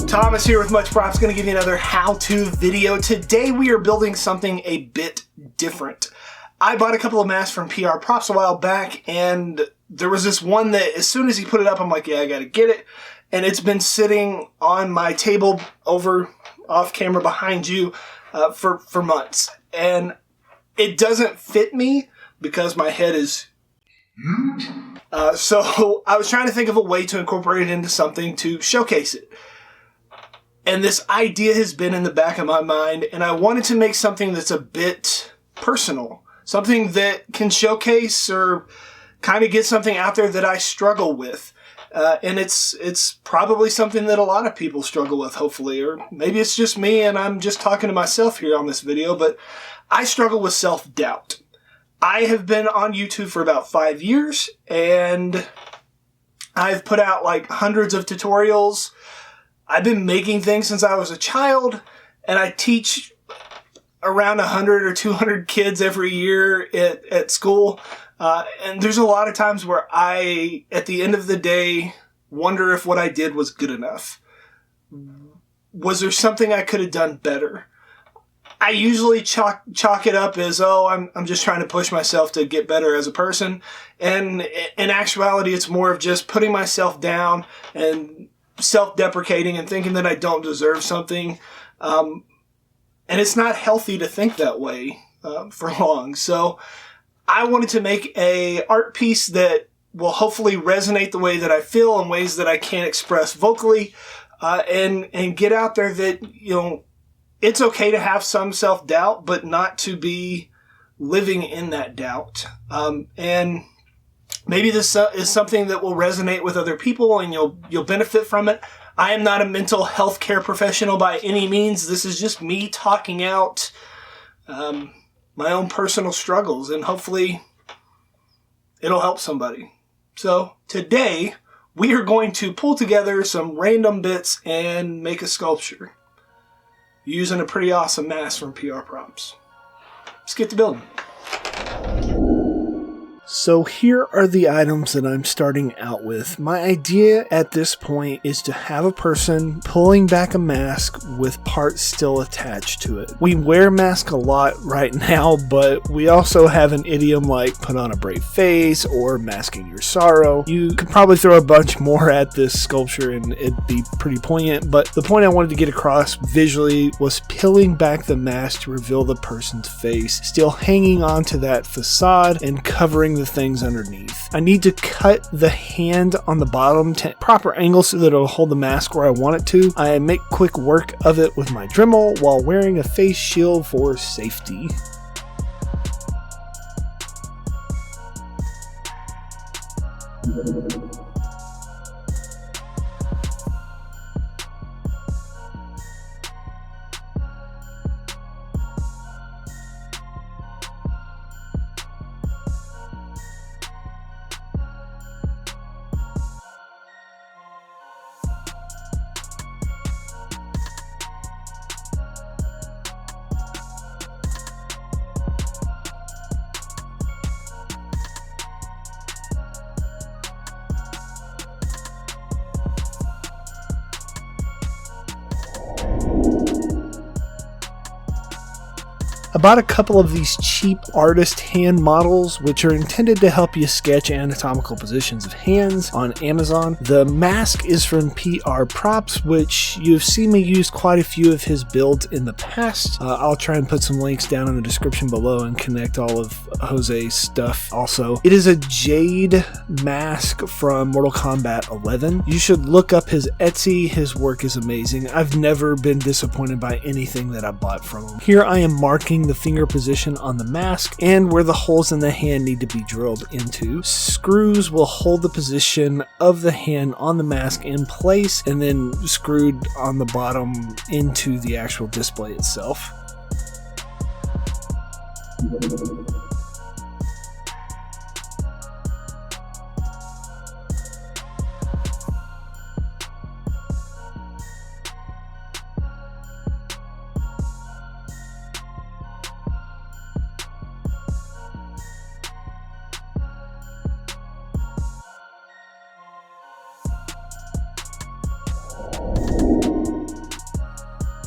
Thomas here with Much Props, going to give you another how-to video. Today we are building something a bit different. I bought a couple of masks from PR Props a while back, and there was this one that as soon as he put it up, I'm like, yeah, I got to get it. And it's been sitting on my table over off camera behind you for months. And it doesn't fit me because my head is huge. So I was trying to think of a way to incorporate it into something to showcase it. And this idea has been in the back of my mind, and I wanted to make something that's a bit personal. Something that can showcase or kind of get something out there that I struggle with. And it's probably something that a lot of people struggle with, hopefully. Or maybe it's just me and I'm just talking to myself here on this video, but I struggle with self-doubt. I have been on YouTube for about 5 years, and I've put out like hundreds of tutorials. I've been making things since I was a child, and I teach around 100 or 200 kids every year at school. And there's a lot of times where I, at the end of the day, wonder if what I did was good enough. Was there something I could have done better? I usually chalk it up as, oh, I'm just trying to push myself to get better as a person. And in actuality, it's more of just putting myself down and self-deprecating and thinking that I don't deserve something. And it's not healthy to think that way for long. So I wanted to make a art piece that will hopefully resonate the way that I feel in ways that I can't express vocally, and get out there that, you know, it's okay to have some self-doubt, but not to be living in that doubt. And maybe this is something that will resonate with other people and you'll benefit from it. I am not a mental health care professional by any means. This is just me talking out my own personal struggles, and hopefully it'll help somebody. So today we are going to pull together some random bits and make a sculpture using a pretty awesome mask from PR Props. Let's get to building. So here are the items that I'm starting out with. My idea at this point is to have a person pulling back a mask with parts still attached to it. We wear masks a lot right now, but we also have an idiom like put on a brave face or masking your sorrow. You could probably throw a bunch more at this sculpture and it'd be pretty poignant, but the point I wanted to get across visually was peeling back the mask to reveal the person's face, still hanging onto that facade and covering the things underneath. I need to cut the hand on the bottom to proper angle so that it'll hold the mask where I want it to. I make quick work of it with my Dremel while wearing a face shield for safety. I bought a couple of these cheap artist hand models, which are intended to help you sketch anatomical positions of hands, on Amazon. The mask is from PR Props, which you've seen me use quite a few of his builds in the past. I'll try and put some links down in the description below and connect all of Jose's stuff also. It is a jade mask from Mortal Kombat 11. You should look up his Etsy. His work is amazing. I've never been disappointed by anything that I bought from him. Here I am marking the finger position on the mask and where the holes in the hand need to be drilled into. Screws will hold the position of the hand on the mask in place and then screwed on the bottom into the actual display itself.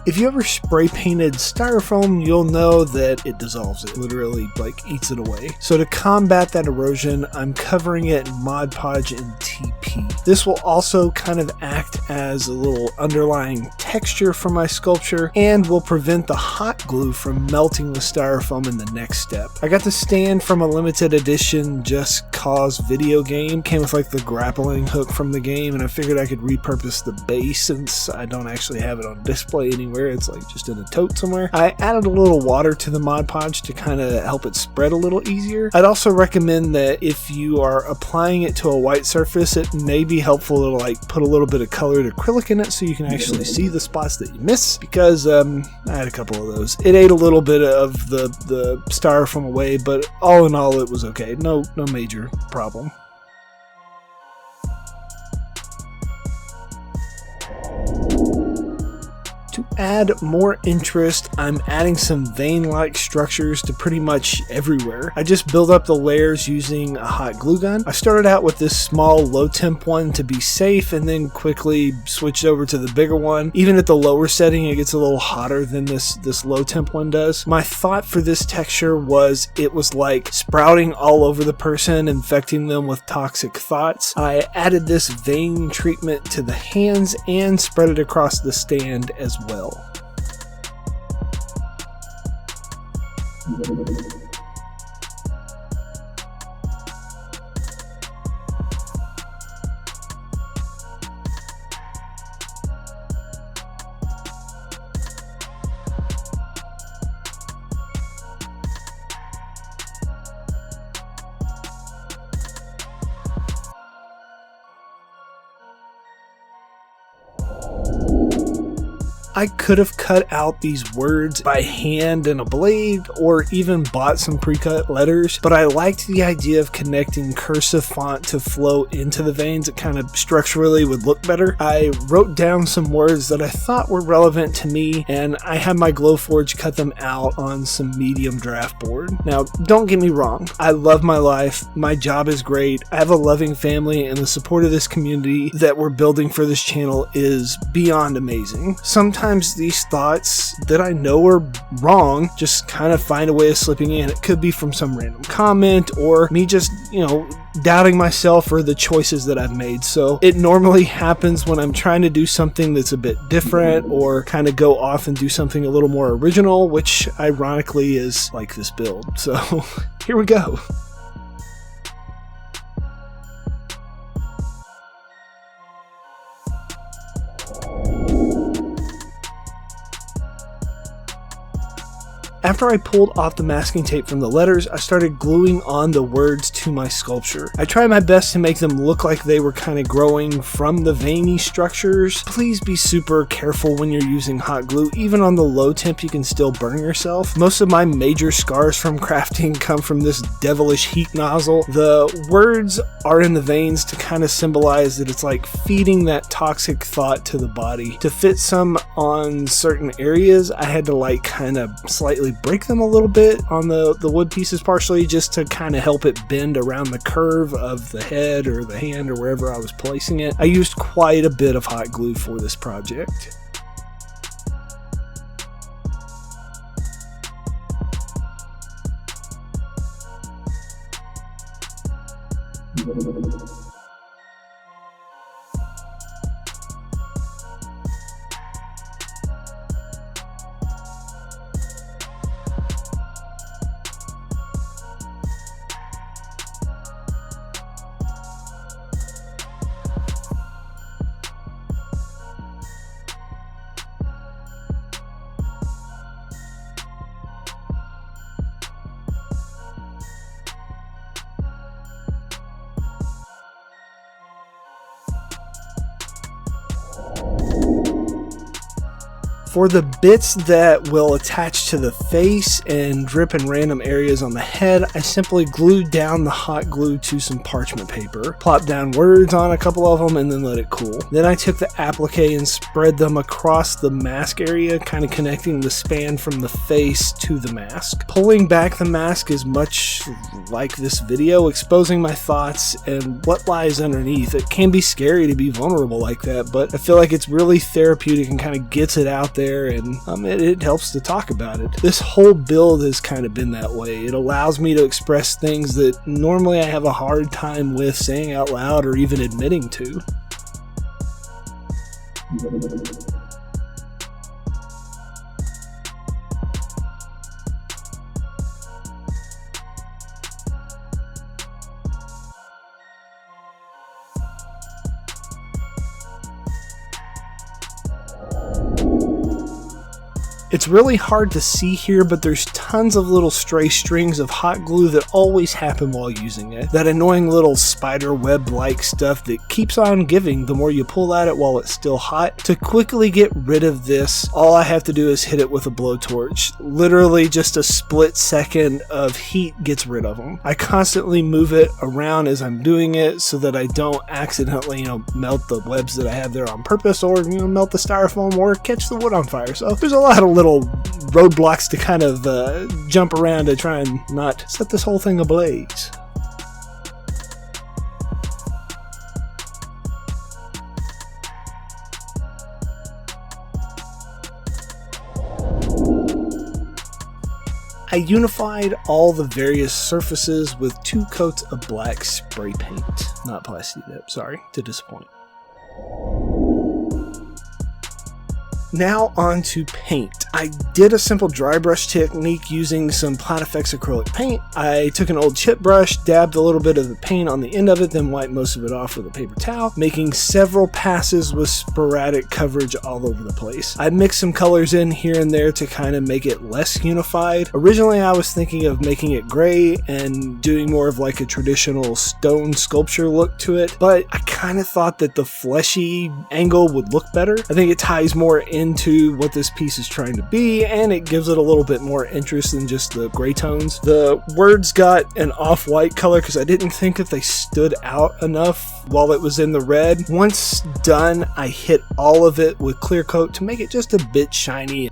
If you ever spray painted styrofoam, you'll know that it dissolves it, literally like eats it away. So to combat that erosion, I'm covering it in Mod Podge and TP. This will also kind of act as a little underlying texture for my sculpture and will prevent the hot glue from melting the styrofoam in the next step. I got the stand from a limited edition Just Cause video game. Came with like the grappling hook from the game, and I figured I could repurpose the base since I don't actually have it on display anywhere. It's like just in a tote somewhere. I added a little water to the Mod Podge to kind of help it spread a little easier. I'd also recommend that if you are applying it to a white surface, it may be helpful to like put a little bit of colored acrylic in it so you can actually see the spots that you miss, because I had a couple of those. It ate a little bit of the styrofoam away, but all in all it was okay. No major problem. To add more interest, I'm adding some vein-like structures to pretty much everywhere. I just build up the layers using a hot glue gun. I started out with this small low-temp one to be safe, and then quickly switched over to the bigger one. Even at the lower setting, it gets a little hotter than this low-temp one does. My thought for this texture was it was like sprouting all over the person, infecting them with toxic thoughts. I added this vein treatment to the hands and spread it across the stand as well. I could have cut out these words by hand and a blade, or even bought some pre-cut letters, but I liked the idea of connecting cursive font to flow into the veins. It kind of structurally would look better. I wrote down some words that I thought were relevant to me, and I had my Glowforge cut them out on some medium draft board. Now, don't get me wrong, I love my life, my job is great, I have a loving family, and the support of this community that we're building for this channel is beyond amazing. Sometimes these thoughts that I know are wrong just kind of find a way of slipping in. It could be from some random comment, or me just, doubting myself or the choices that I've made. So it normally happens when I'm trying to do something that's a bit different, or kind of go off and do something a little more original, which ironically is like this build. So here we go. After I pulled off the masking tape from the letters, I started gluing on the words to my sculpture. I tried my best to make them look like they were kind of growing from the veiny structures. Please be super careful when you're using hot glue. Even on the low temp, you can still burn yourself. Most of my major scars from crafting come from this devilish heat nozzle. The words are in the veins to kind of symbolize that it's like feeding that toxic thought to the body. To fit some on certain areas, I had to like kind of slightly break them a little bit on the wood pieces partially, just to kind of help it bend around the curve of the head or the hand or wherever I was placing it. I used quite a bit of hot glue for this project. For the bits that will attach to the face and drip in random areas on the head, I simply glued down the hot glue to some parchment paper, plopped down words on a couple of them, and then let it cool. Then I took the applique and spread them across the mask area, kind of connecting the span from the face to the mask. Pulling back the mask is much like this video, exposing my thoughts and what lies underneath. It can be scary to be vulnerable like that, but I feel like it's really therapeutic and kind of gets it out there there, and it helps to talk about it. This whole build has kind of been that way. It allows me to express things that normally I have a hard time with saying out loud or even admitting to. It's really hard to see here, but there's tons of little stray strings of hot glue that always happen while using it. That annoying little spider web-like stuff that keeps on giving the more you pull at it while it's still hot. To quickly get rid of this, all I have to do is hit it with a blowtorch. Literally just a split second of heat gets rid of them. I constantly move it around as I'm doing it so that I don't accidentally, melt the webs that I have there on purpose, or, melt the styrofoam or catch the wood on fire. So there's a lot of little roadblocks to kind of jump around to try and not set this whole thing ablaze. I unified all the various surfaces with 2 coats of black spray paint. Not Plasti Dip, sorry to disappoint. Now on to paint. I did a simple dry brush technique using some Platifex acrylic paint. I took an old chip brush, dabbed a little bit of the paint on the end of it, then wiped most of it off with a paper towel, making several passes with sporadic coverage all over the place. I mixed some colors in here and there to kind of make it less unified. Originally I was thinking of making it gray and doing more of like a traditional stone sculpture look to it, but I kind of thought that the fleshy angle would look better. I think it ties more into what this piece is trying to be, and it gives it a little bit more interest than just the gray tones. The words got an off-white color because I didn't think that they stood out enough while it was in the red. Once done, I hit all of it with clear coat to make it just a bit shiny.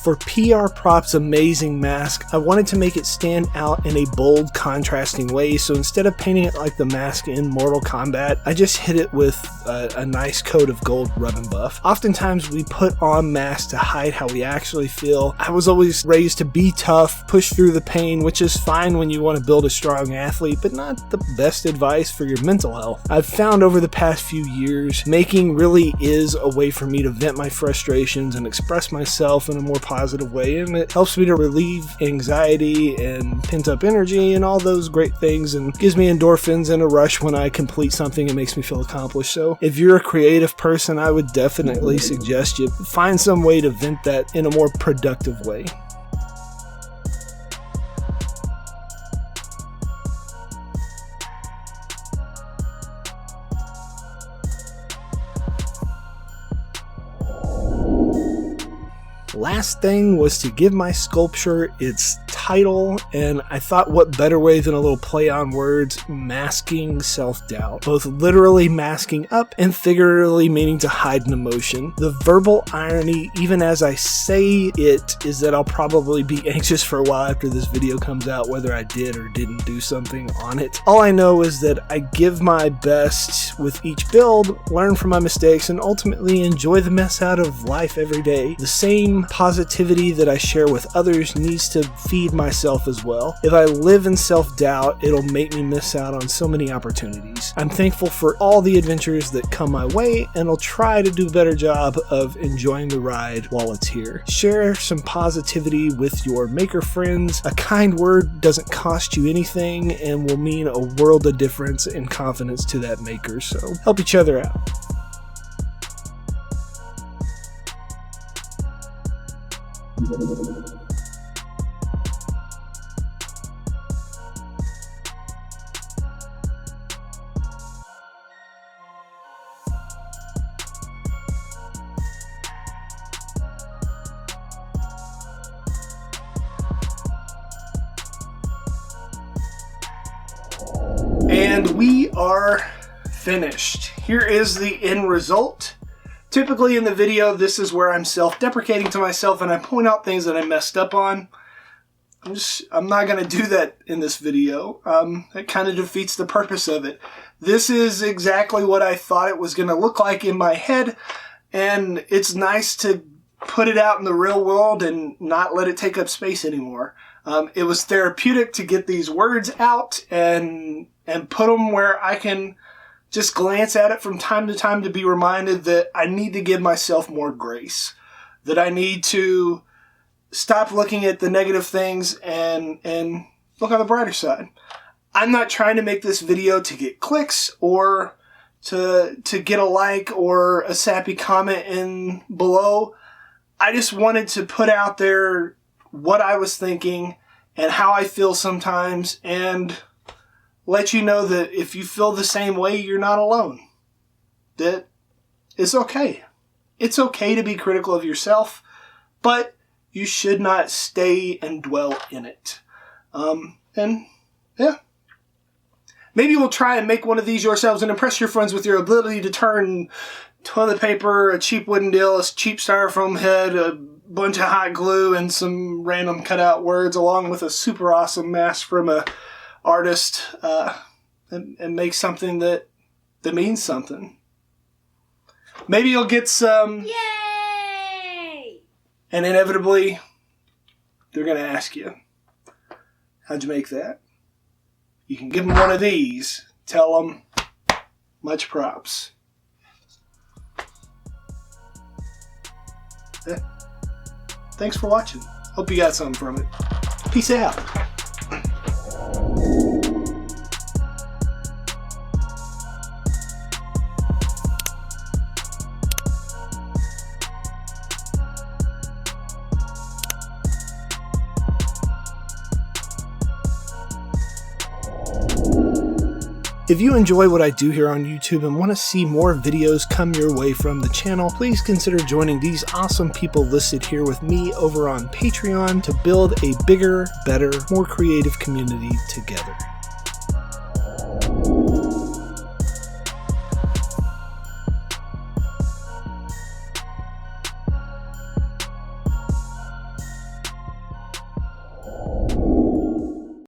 For PR Prop's amazing mask, I wanted to make it stand out in a bold, contrasting way, so instead of painting it like the mask in Mortal Kombat, I just hit it with a nice coat of gold rub and buff. Oftentimes we put on masks to hide how we actually feel. I was always raised to be tough, push through the pain, which is fine when you want to build a strong athlete, but not the best advice for your mental health. I've found over the past few years, making really is a way for me to vent my frustrations and express myself in a more positive way, and it helps me to relieve anxiety and pent-up energy and all those great things, and gives me endorphins and a rush when I complete something and makes me feel accomplished. So if you're a creative person, I would definitely suggest you find some way to vent that in a more productive way. Last thing was to give my sculpture its title, and I thought what better way than a little play on words, masking self-doubt. Both literally masking up and figuratively meaning to hide an emotion. The verbal irony, even as I say it, is that I'll probably be anxious for a while after this video comes out whether I did or didn't do something on it. All I know is that I give my best with each build, learn from my mistakes, and ultimately enjoy the mess out of life every day. The same positivity that I share with others needs to feed myself as well. If I live in self-doubt, it'll make me miss out on so many opportunities. I'm thankful for all the adventures that come my way, and I'll try to do a better job of enjoying the ride while it's here. Share some positivity with your maker friends. A kind word doesn't cost you anything and will mean a world of difference and confidence to that maker, so help each other out. And we are finished. Here is the end result. Typically in the video, this is where I'm self-deprecating to myself and I point out things that I messed up on. I'm not going to do that in this video. It kind of defeats the purpose of it. This is exactly what I thought it was going to look like in my head, and it's nice to put it out in the real world and not let it take up space anymore. It was therapeutic to get these words out and put them where I can just glance at it from time to time to be reminded that I need to give myself more grace, that I need to stop looking at the negative things and look on the brighter side. I'm not trying to make this video to get clicks or to get a like or a sappy comment in below. I just wanted to put out there what I was thinking and how I feel sometimes, and let you know that if you feel the same way, you're not alone. That it's okay. It's okay to be critical of yourself, but you should not stay and dwell in it. And yeah. Maybe we'll try and make one of these yourselves and impress your friends with your ability to turn toilet paper, a cheap wooden deal, a cheap styrofoam head, a bunch of hot glue, and some random cutout words, along with a super awesome mask from a artist, and make something that means something. Maybe you'll get some... Yay! And inevitably, they're going to ask you, how'd you make that? You can give them one of these. Tell them, much props. Yeah. Thanks for watching. Hope you got something from it. Peace out. If you enjoy what I do here on YouTube and want to see more videos come your way from the channel, please consider joining these awesome people listed here with me over on Patreon to build a bigger, better, more creative community together.